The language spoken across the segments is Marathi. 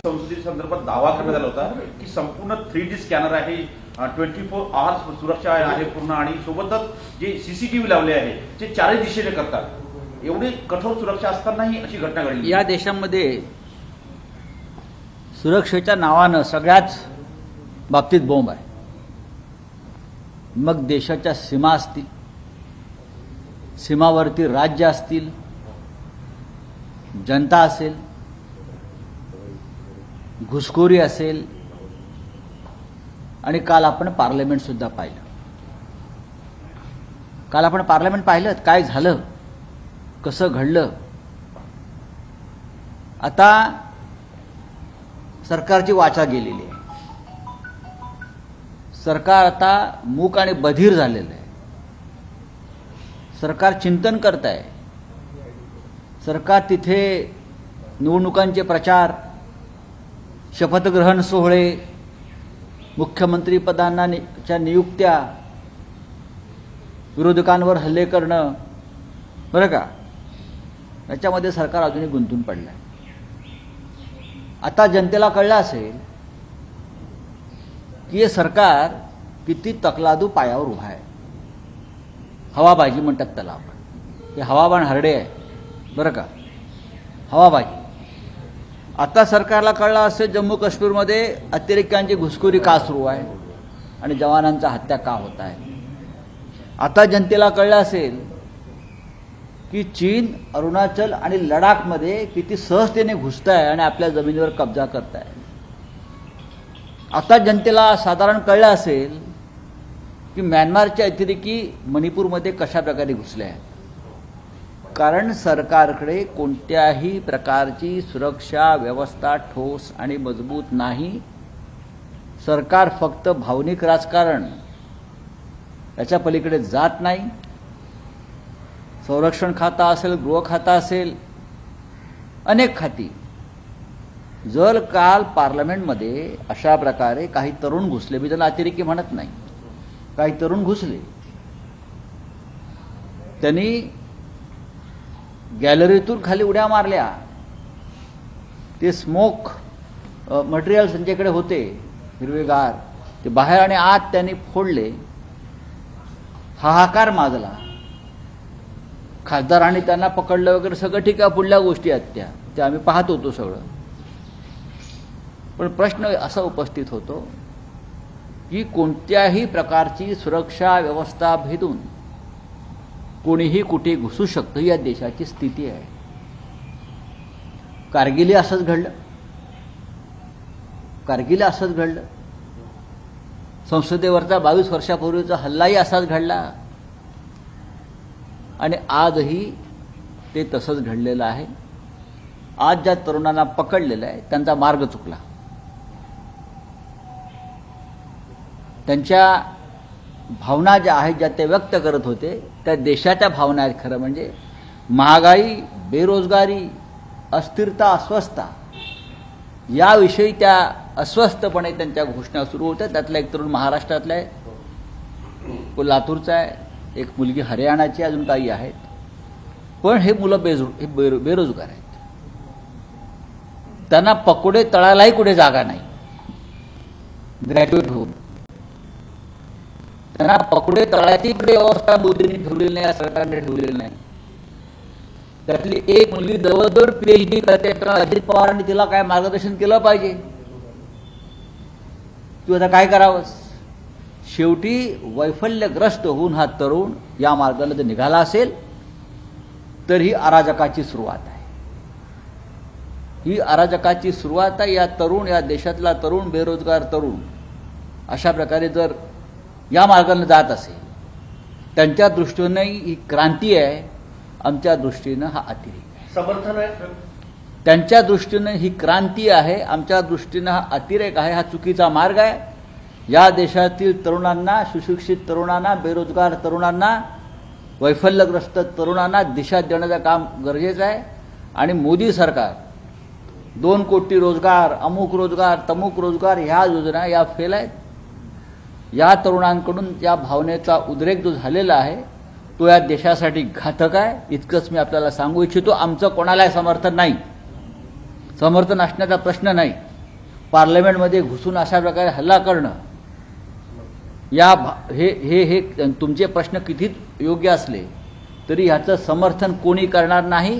संसदेच्या संदर्भात दावा करण्यात आला होता की संपूर्ण 3D स्कॅनर आहे, 24 आवर्स सुरक्षा आहे पूर्ण, आणि सोबतच जे सीसीटीव्ही लावले आहे ते चारही दिशेने करतात. एवढी कठोर सुरक्षा असतानाही अशी घटना घडली. या देशामध्ये सुरक्षेच्या नावानं सगळ्याच बाबतीत बॉम्ब आहे. मग देशाच्या सीमा असतील, सीमावर्ती राज्य असतील, जनता असेल, घुसखोरी असेल, आणि काल आपण पार्लमेंट सुद्धा पाहिलं. काल आपण पार्लमेंट पाहिलं, काय झालं, कसं घडलं. आता सरकारची वाचा गेलेली आहे. सरकार आता मूक आणि बधीर झालेलं आहे. सरकार चिंतन करत आहे. सरकार तिथे निवडणुकांचे प्रचार, शपथग्रहण सोहळे, मुख्यमंत्री पदांच्या नियुक्त्या, विरोधकांवर हल्ले करणं, बरं का, याच्यामध्ये सरकार अजूनही गुंतून पडलं आहे. आता जनतेला कळलं असेल की हे सरकार किती तकलादू पायावर उभा आहे. हवाबाजी म्हणतात त्याला आपण. हे हवाबाण हरडे आहे, बरं का, हवाबाजी. आता सरकारला कळलं असेल जम्मू काश्मीरमध्ये अतिरेक्यांची घुसखोरी का सुरू आहे आणि जवानांच्या हत्या का होत आहे. आता जनतेला कळलं असेल की चीन अरुणाचल आणि लडाखमध्ये किती सहजतेने घुसत आहे आणि आपल्या जमिनीवर कब्जा करत आहे. आता जनतेला साधारण कळलं असेल की म्यानमारचे अतिरेकी मणिपूरमध्ये कशा प्रकारे घुसले आहेत. कारण सरकारकडे कोणत्याही प्रकारची सुरक्षा व्यवस्था ठोस आणि मजबूत नाही. सरकार फक्त भावनिक राजकारण याच्या पलीकडे जात नाही. संरक्षण खाता असेल, गृह खाता असेल, अनेक खाती. जर काल पार्लमेंटमध्ये अशा प्रकारे काही तरुण घुसले, मी त्यांना अतिरेकी म्हणत नाही, काही तरुण घुसले, त्यांनी गॅलरीतून खाली उड्या मारल्या, ते स्मोक मटेरियल त्यांच्याकडे होते हिरवेगार, ते बाहेर आणि आत त्यांनी फोडले, हाहाकार माजला. खासदारांनी त्यांना पकडलं वगैरे सगळं ठीक आहे, पुढल्या गोष्टी आहेत त्या आम्ही पाहत होतो सगळं. पण प्रश्न असा उपस्थित होतो की कोणत्याही प्रकारची सुरक्षा व्यवस्था भेदून कोणीही कुठे घुसू शकतं, या देशाची स्थिती आहे. कारगिल असंच घडलं, कारगिल असंच घडलं. संसदेवरचा 22 वर्षापूर्वीचा हल्लाही असाच घडला आणि आजही ते तसंच घडलेलं आहे. आज ज्या तरुणांना पकडलेलं आहे त्यांचा मार्ग चुकला. त्यांच्या भावना ज्या आहेत, ज्या ते व्यक्त करत होते, त्या देशाच्या भावना आहेत. खरं म्हणजे महागाई, बेरोजगारी, अस्थिरता, अस्वस्थता याविषयी त्या अस्वस्थपणे त्यांच्या घोषणा सुरू होत्या. त्यातला एक तरुण महाराष्ट्रातला आहे, तो लातूरचा आहे, एक मुलगी हरियाणाची, अजून काही आहेत. पण हे मुलं बेरोजगार आहेत. त्यांना पकोडे तळायलाही कुठे जागा नाही. ग्रॅज्युएट होऊन त्यांना पकोडे तळायची कुठे व्यवस्था मोदींनी ठेवलेली नाही, सरकारने ठेवलेली नाही. त्यातली एक मुलगी जवळजवळ PhD करते. अजित पवारांनी तिला काय मार्गदर्शन केलं पाहिजे. तू आता काय करावंस. शेवटी वैफल्यग्रस्त होऊन हा तरुण या मार्गाने जर निघाला असेल तर ही अराजकाची सुरुवात आहे. ही अराजकाची सुरुवात आहे. या देशातला तरुण, बेरोजगार तरुण अशा प्रकारे जर या मार्गाने जात असेल, त्यांच्या दृष्टीने ही क्रांती आहे, आमच्या दृष्टीनं हा अतिरेक आहे. समर्थन आहे. त्यांच्या दृष्टीनं ही क्रांती आहे, आमच्या दृष्टीनं हा अतिरेक आहे, हा चुकीचा मार्ग आहे. या देशातील तरुणांना, सुशिक्षित तरुणांना, बेरोजगार तरुणांना, वैफल्यग्रस्त तरुणांना दिशा देण्याचं काम गरजेचं आहे. आणि मोदी सरकार 2 कोटी रोजगार, अमुक रोजगार, तमुक रोजगार ह्या योजना या फेल आहेत. या तरुणांकडून या भावनेचा उद्रेक जो झालेला आहे तो या देशासाठी घातक आहे. इतकंच मी आपल्याला सांगू इच्छितो. आमचं कोणालाही समर्थन नाही, समर्थन असण्याचा प्रश्न नाही. पार्लमेंटमध्ये घुसून अशा प्रकारे हल्ला करणं हे तुमचे प्रश्न किती योग्य असले तरी ह्याचं समर्थन कोणी करणार नाही.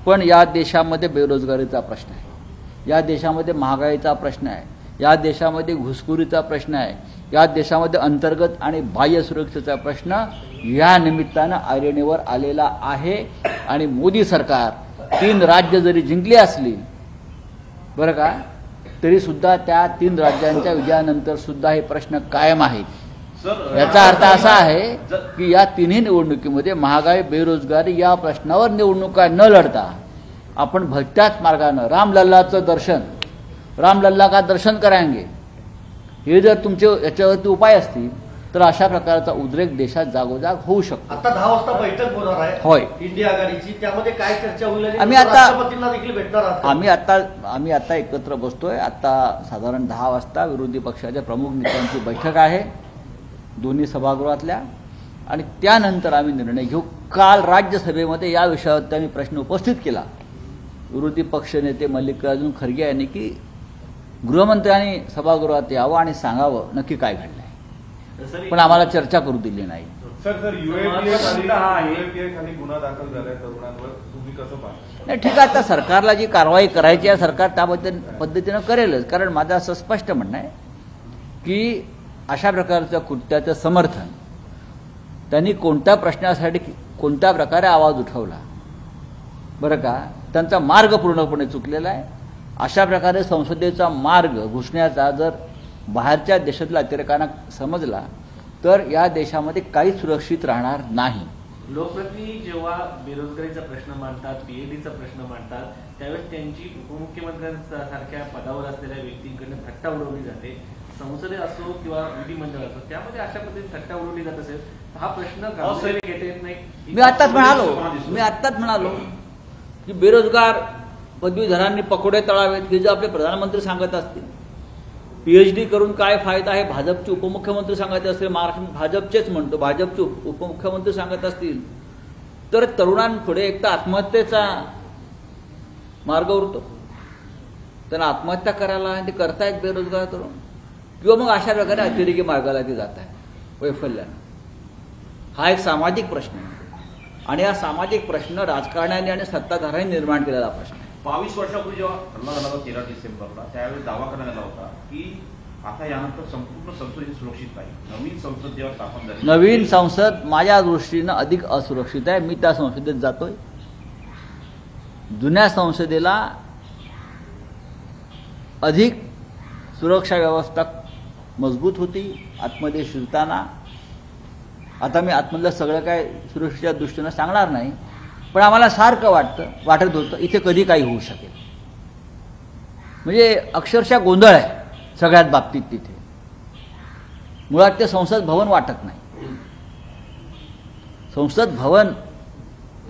पण या देशामध्ये बेरोजगारीचा प्रश्न आहे, या देशामध्ये महागाईचा प्रश्न आहे, या देशामध्ये घुसखोरीचा प्रश्न आहे, या देशामध्ये अंतर्गत आणि बाह्य सुरक्षेचा प्रश्न या निमित्तानं ऐरणीवर आलेला आहे. आणि मोदी सरकार 3 राज्य जरी जिंकली असली बरं का, तरी सुद्धा त्या 3 राज्यांच्या विजयानंतर सुद्धा हे प्रश्न कायम आहेत. याचा अर्थ असा आहे की या तिन्ही निवडणुकीमध्ये महागाई बेरोजगारी या प्रश्नावर निवडणुका न लढता आपण भलत्याच मार्गानं रामलल्लाचं दर्शन, रामलल्ला का दर्शन करायंगे, हे जर तुमचे याच्यावरती उपाय असतील तर अशा प्रकारचा उद्रेक देशात जागोजाग होऊ शकतो. आता 10 वाजता बैठक होणार आहे होय इंडिया आघाडीची, त्यामध्ये काय चर्चा होईल आणि आम्ही आता- राष्ट्रपतींना देखील भेटणार आहात का? आम्ही आता एकत्र बसतोय. आता साधारण 10 वाजता विरोधी पक्षाच्या प्रमुख नेत्यांची बैठक आहे दोन्ही सभागृहातल्या, आणि त्यानंतर आम्ही निर्णय घेऊ. काल राज्यसभेमध्ये या विषयावर त्यांनी प्रश्न उपस्थित केला विरोधी पक्षनेते मल्लिकार्जुन खरगे यांनी की गृहमंत्र्यांनी सभागृहात यावं आणि सांगावं नक्की काय घडलंय, पण आम्हाला चर्चा करू दिली नाही. सर UAPA खाली गुन्हा दाखल झालाय तरुणांवर, तुम्ही कसं पाहता? नाही ठीक आहे, आता सरकारला जी कारवाई करायची आहे सरकार त्या पद्धतीनं करेलच. कारण माझं असं स्पष्ट म्हणणं आहे की अशा प्रकारच्या कृत्याचं समर्थन त्यांनी कोणत्या प्रश्नासाठी कोणत्या प्रकारे आवाज उठवला बरं का, त्यांचा मार्ग पूर्णपणे चुकलेला आहे. अशा प्रकारे संसदेचा मार्ग घुसण्याचा जर बाहेरच्या देशातल्या अतिरेकांना समजला तर या देशामध्ये काहीच सुरक्षित राहणार नाही. लोकप्रतिनिधी जेव्हा बेरोजगारीचा प्रश्न मांडतात, पीएचडीचा प्रश्न मांडतात, त्यावेळेस त्यांची उपमुख्यमंत्र्यांसारख्या पदावर असलेल्या व्यक्तींकडून थट्टा उडवली जाते. संसदेत असो किंवा विधिमंडळ असो त्यामध्ये अशा पद्धतीने थट्टा उडवली जात असेल तर हा प्रश्न गांभीर्याने घेता येत नाही. मी आत्ताच म्हणालो की बेरोजगार पदवीधरांनी पकोडे तळावेत हे जे आपले प्रधानमंत्री सांगत असतील, पीएचडी करून काय फायदा आहे भाजपचे उपमुख्यमंत्री सांगत असतील, महाराष्ट्र भाजपचेच म्हणतो भाजपचे उपमुख्यमंत्री सांगत असतील, तर तरुणांपुढे एक तर आत्महत्येचा मार्ग उरतो. त्यांना आत्महत्या करायला आणि ते करतायत बेरोजगार तरुण, किंवा मग अशा प्रकारे अतिरेकी मार्गाला ते जात आहे वैफल्यानं. हा एक सामाजिक प्रश्न आहे आणि हा सामाजिक प्रश्न राजकारण्यांनी आणि सत्ताधाऱ्यांनी निर्माण केलेला प्रश्न आहे. 22 वर्षापूर्वी जेव्हा हल्ला झाला होता 13 डिसेंबरला, त्यावेळी दावा करण्यात आला होता की आता यानंतर संपूर्ण संसद सुरक्षित नाही. नवीन संसद जेव्हा स्थापन झाली, नवीन संसद माझ्या दृष्टीनं अधिक असुरक्षित आहे. मी त्या संसदेत जातोय. जुन्या संसदेला अधिक सुरक्षा व्यवस्था मजबूत होती आतमध्ये शिरताना. आता मी आतमधलं सगळं काय सुरक्षेच्या दृष्टीनं सांगणार नाही, पण आम्हाला सारखं वाटत होतं इथे कधी काही होऊ शकेल. म्हणजे अक्षरशः गोंधळ आहे सगळ्यात बाबतीत. तिथे मुळात ते संसद भवन वाटत नाही. संसद भवन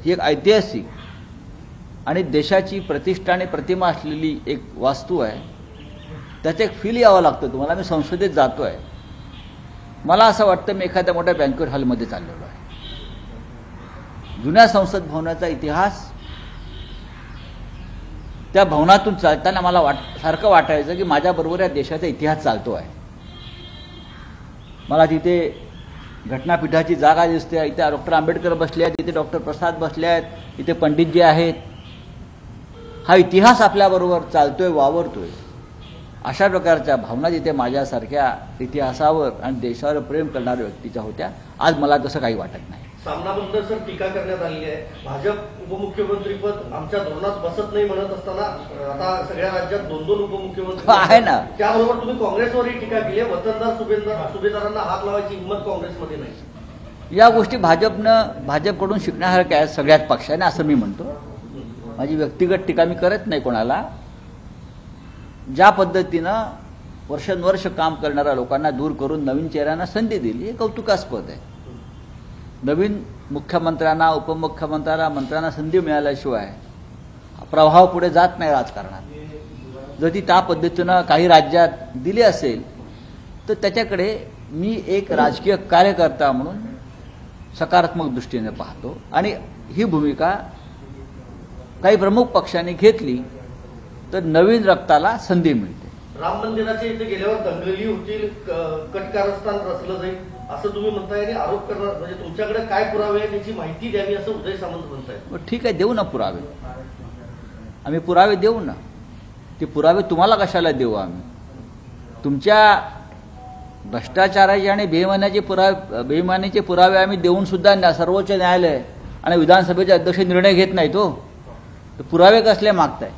ही एक ऐतिहासिक आणि देशाची प्रतिष्ठा आणि प्रतिमा असलेली एक वास्तू आहे. त्याचं एक फील यावं लागतं तुम्हाला. मी संसदेत जातो आहे, मला असं वाटतं मी एखाद्या मोठ्या बँक्वेट हॉलमध्ये चाललेलो आहे. जुन्या संसद भवनाचा इतिहास, त्या भवनातून चालताना मला सारखं वाटायचं की माझ्याबरोबर या देशाचा इतिहास चालतो आहे. मला तिथे घटनापीठाची जागा दिसते, इथे डॉक्टर आंबेडकर बसले आहेत, इथे डॉक्टर प्रसाद बसले आहेत, इथे पंडितजी आहेत. हा इतिहास आपल्याबरोबर चालतोय, वावरतोय. अशा प्रकारच्या भावना जिथे माझ्यासारख्या इतिहासावर आणि देशावर प्रेम करणाऱ्या व्यक्तीच्या होत्या, आज मला तसं काही वाटत नाही. सामनाबद्दल सर टीका करण्यात आली आहे. भाजप उपमुख्यमंत्रीपद आमच्या धोरणात बसत नाही म्हणत असताना आता सगळ्या राज्यात 2-2 उपमुख्यमंत्री आहे ना. त्याबरोबर तुम्ही काँग्रेसवरही टीका केली आहे. वतनदार सुभेदारांना हात लावायची हिंमत काँग्रेसमध्ये नाही. या गोष्टी भाजपकडून शिकण्यासारख्या आहेत सगळ्याच पक्षाने, असं मी म्हणतो. माझी व्यक्तिगत टीका मी करत नाही कोणाला. ज्या पद्धतीनं वर्षानुवर्ष काम करणाऱ्या लोकांना दूर करून नवीन चेहऱ्यांना संधी दिली हे कौतुकास्पद आहे. नवीन मुख्यमंत्र्यांना, उपमुख्यमंत्र्यांना, मंत्र्यांना संधी मिळाल्याशिवाय प्रभाव पुढे जात नाही राजकारणात. जर ती त्या पद्धतीनं काही राज्यात दिली असेल तर त्याच्याकडे मी एक राजकीय कार्यकर्ता म्हणून सकारात्मक दृष्टीने पाहतो. आणि ही भूमिका काही प्रमुख पक्षांनी घेतली तर नवीन रक्ताला संधी मिळते. राम मंदिराच्या इथे गेल्यावर दंगली होतील, कटकारस्थान रचलं जाईल असं तुम्ही म्हणताय आणि आरोप करणार, म्हणजे तुमच्याकडे काय पुरावे आहे त्याची माहिती द्यावी असं उदय सामंत म्हणताय. मग ठीक आहे, देऊ ना पुरावे, आम्ही पुरावे देऊ ना. ते पुरावे तुम्हाला कशाला देऊ आम्ही? तुमच्या भ्रष्टाचाराचे आणि बेईमानीचे पुरावे आम्ही देऊन सुद्धा सर्वोच्च न्यायालय आणि विधानसभेचे अध्यक्ष निर्णय घेत नाही. तो पुरावे कसले मागताय?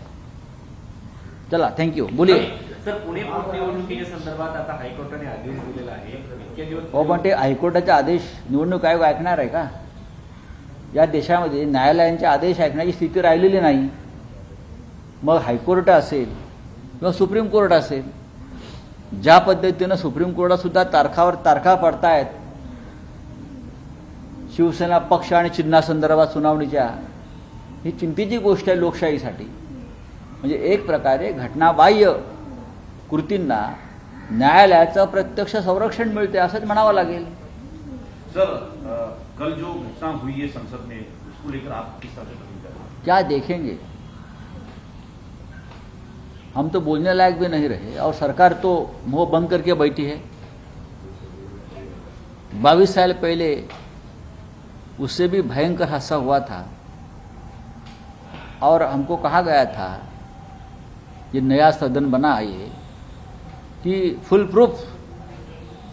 चला, थँक्यू, बोलिये. सर, पुणे पोटनिवडणुकीच्या संदर्भात आता हायकोर्टाने आदेश दिलेला आहे. इतक्या दिवस हो, पण ते हायकोर्टाचे आदेश निवडणूक आयोग ऐकणार आहे का? या देशामध्ये न्यायालयांचे आदेश ऐकण्याची स्थिती राहिलेली नाही. मग हायकोर्ट असेल किंवा सुप्रीम कोर्ट असेल, ज्या पद्धतीनं सुप्रीम कोर्टात सुद्धा तारखा पडतायत शिवसेना पक्ष आणि चिन्हासंदर्भात सुनावणीच्या, ही चिंतेची गोष्ट आहे लोकशाहीसाठी. म्हणजे एक प्रकारे घटनाबाह्य कृतींना न्यायालयाचं प्रत्यक्ष संरक्षण मिळते असंच म्हणावं लागेल. सर, कल जो घटना हुई है संसद में, उसको लेकर आप किस तरह से करेंगे? क्या देखेंगे? हम तो बोलने लायक भी नहीं रहे और सरकार तो मुंह बंद करके बैठी है. 22 साल पहले उससे भी भयंकर हादसा हुआ था और हमको कहा गया था ये नया सदन बना है ये कि फुल प्रूफ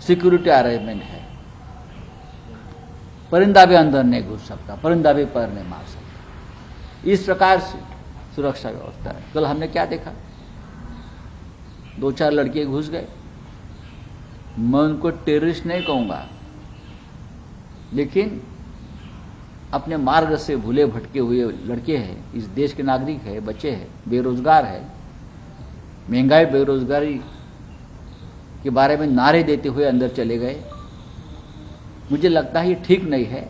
सिक्योरिटी अरेंजमेंट है, परिंदा भी अंदर नहीं घुस सकता, परिंदा भी पैर नहीं मार सकता, इस प्रकार से सुरक्षा व्यवस्था है. कल हमने क्या देखा? 2-4 लड़के घुस गए. मैं उनको टेररिस्ट नहीं कहूंगा, लेकिन अपने मार्ग से भूले भटके हुए लड़के हैं, इस देश के नागरिक है, बच्चे हैं, बेरोजगार है. महंगाई बेरोजगारी के बारे में नारे देते हुए अंदर चले गए. मुझे लगता है ये ठीक नहीं है.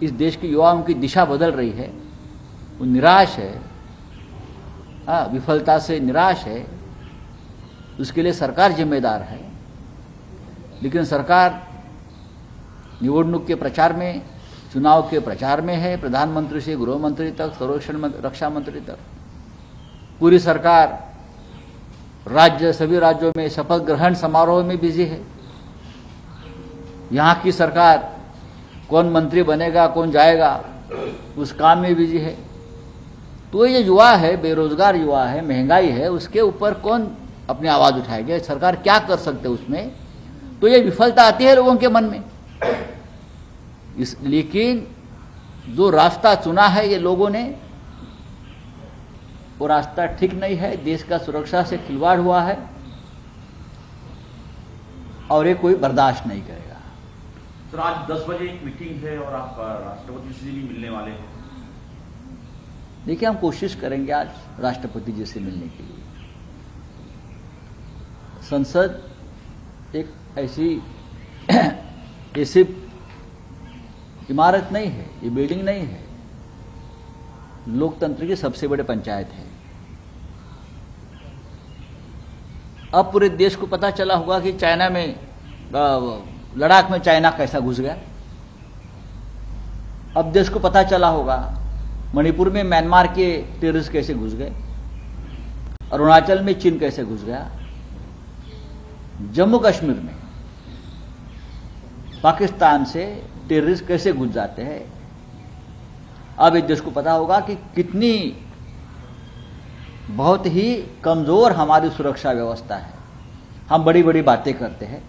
इस देश के युवाओं की दिशा बदल रही है. वो निराश है, विफलता से निराश है. उसके लिए सरकार जिम्मेदार है. लेकिन सरकार निवडणूक के प्रचार में, चुनाव के प्रचार में है, प्रधानमंत्री से गृह मंत्री तक, संरक्षण रक्षा मंत्री तक. पूरी सरकार सभी राज्यों में शपथ ग्रहण समारोह में बिजी है. यहाँ की सरकार कौन मंत्री बनेगा, कौन जाएगा, उस काम में बिजी है. तो ये युवा है, बेरोजगार युवा है, महंगाई है, उसके ऊपर कौन अपनी आवाज उठाएगा? सरकार क्या कर सकते उसमें? तो ये विफलता आती है लोगों के मन में. लेकिन जो रास्ता चुना है ये लोगों ने, वो रास्ता ठीक नहीं है. देश का सुरक्षा से खिलवाड़ हुआ है और ये कोई बर्दाश्त नहीं करेगा. सर, आज 10 बजे एक मीटिंग है और आप राष्ट्रपति से भी मिलने वाले हैं. देखिए, हम कोशिश करेंगे आज राष्ट्रपति जी से मिलने के लिए. संसद एक ऐसी इमारत नहीं है, ये बिल्डिंग नहीं है, लोकतंत्र की सबसे बड़ी पंचायत है. अब पूरे देश को पता चला होगा कि चाइना में, लद्दाख में चाइना कैसा घुस गया. अब देश को पता चला होगा मणिपुर में म्यांमार के टेररिस्ट कैसे घुस गए, अरुणाचल में चीन कैसे घुस गया, जम्मू कश्मीर में पाकिस्तान से टेररिस्ट कैसे घुस जाते हैं. अब इस देश को पता होगा कि कितनी बहुत ही कमजोर हमारी सुरक्षा व्यवस्था है. हम बड़ी बड़ी बातें करते हैं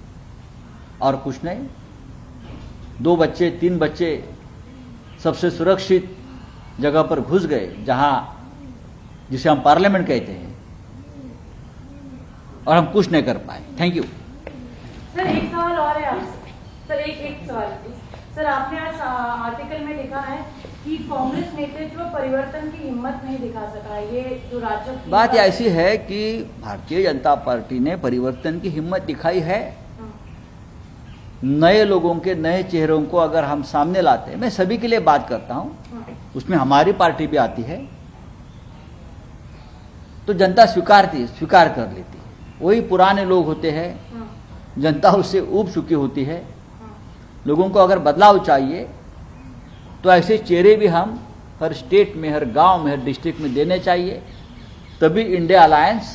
और कुछ नहीं. 2 बच्चे 3 बच्चे सबसे सुरक्षित जगह पर घुस गए, जिसे हम पार्लियामेंट कहते हैं, और हम कुछ नहीं कर पाए. Thank you. सर, एक सवाल और है आपसे. सर, एक सवाल प्लीज. सर, आपने आज आर्टिकल में लिखा है कि कांग्रेस नेतृत्व परिवर्तन की हिम्मत नहीं दिखा सका. ये जो राज्य बात ऐसी है कि भारतीय जनता पार्टी ने परिवर्तन की हिम्मत दिखाई है. नए लोगों के नए चेहरों को अगर हम सामने लाते हैं, मैं सभी के लिए बात करता हूं, उसमें हमारी पार्टी भी आती है, तो जनता स्वीकार कर लेती है. वही पुराने लोग होते हैं, जनता उससे ऊब चुकी होती है. लोगों को अगर बदलाव चाहिए तो ऐसे चेहरे भी हम हर स्टेट में, हर गांव में, हर डिस्ट्रिक्ट में देने चाहिए. तभी इंडिया अलायंस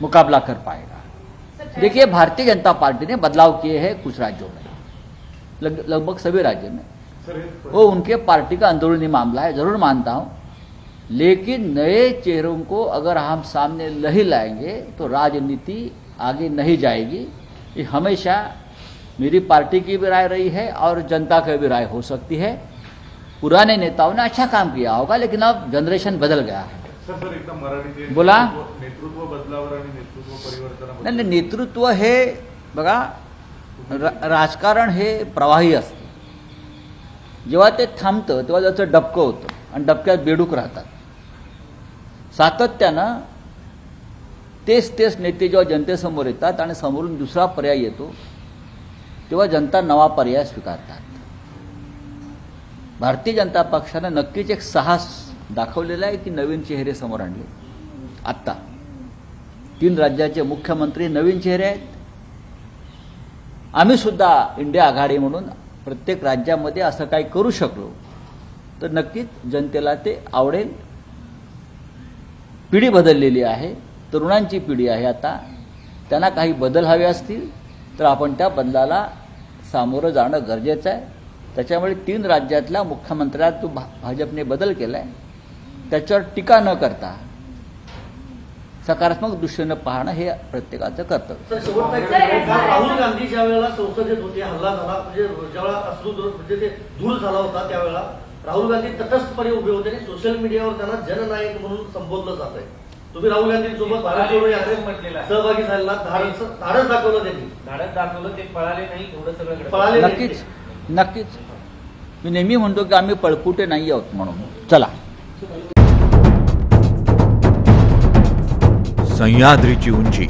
मुकाबला कर पाएगा। सर, देखिए, भारतीय जनता पार्टी ने बदलाव किए हैं कुछ राज्यों में, लगभग सभी राज्यों में। सर वो उनके पार्टी का अंदरूनी मामला है, जरूर मानता हूं, लेकिन नए चेहरों को अगर हम सामने नहीं लाएंगे तो राजनीति आगे नहीं जाएगी। ये हमेशा मेरी पार्टी की भी राय रही है और जनता की भी राय हो सकती है। पुराने नेताओं ने अच्छा काम किया होगा, लेकिन अब जनरेशन बदल गया है। सर एकदम मराठीत बोला. नेतृत्व बदलावर आणि नेतृत्व परिवर्तनाबद्दल. नाही नाही, नेतृत्व हे बघा, राजकारण हे प्रवाही असतं. जेव्हा ते थांबतं तेव्हा त्याचं डबकं होतं आणि डबक्यात बेडूक राहतात. सातत्यानं तेच नेते जेव्हा जनतेसमोर येतात आणि समोरून दुसरा पर्याय येतो तेव्हा जनता नवा पर्याय स्वीकारतात. भारतीय जनता पक्षानं नक्कीच एक साहस दाखवलेलं आहे की नवीन चेहरे समोर आणले. आत्ता 3 राज्याचे मुख्यमंत्री नवीन चेहरे आहेत. आम्ही सुद्धा इंडिया आघाडी म्हणून प्रत्येक राज्यामध्ये असं काही करू शकलो तर नक्कीच जनतेला ते आवडेल. पिढी बदललेली आहे, तरुणांची पिढी आहे. आता त्यांना काही बदल हवे असतील तर आपण त्या बदलाला सामोरं जाणं गरजेचं आहे. त्याच्यामुळे 3 राज्यातल्या मुख्यमंत्र्यात जो भाजपने बदल केलाय त्याच्यावर टीका न करता सकारात्मक दृष्टीनं पाहणं हे प्रत्येकाचं कर्तव्य. सर, शेवटचा एक प्रश्न. राहुल गांधी ज्या वेळेला संसदेत होते, हल्ला झाला, म्हणजे ज्यावेळेला म्हणजे ते धूळ झाला होता, त्यावेळेला राहुल गांधी तटस्थपणे उभे होते आणि सोशल मीडियावर त्यांना जननायक म्हणून संबोधलं जात आहे. तुम्ही राहुल गांधींसोबत भारत जोडो यात्रेत म्हटलेलं आहे. सहभागी झालेला, धाडस दाखवलं त्यांनी. धाडस दाखवलं, ते पळाले नाही, एवढं सगळं घडलं. पळाले नाही. नक्कीच नक्कीच मी नेहमी म्हणतो की आम्ही पळपुटे नाही आहोत म्हणून. चला. सह्याद्रीची उंची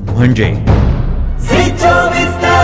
म्हणजे झी 24 तास.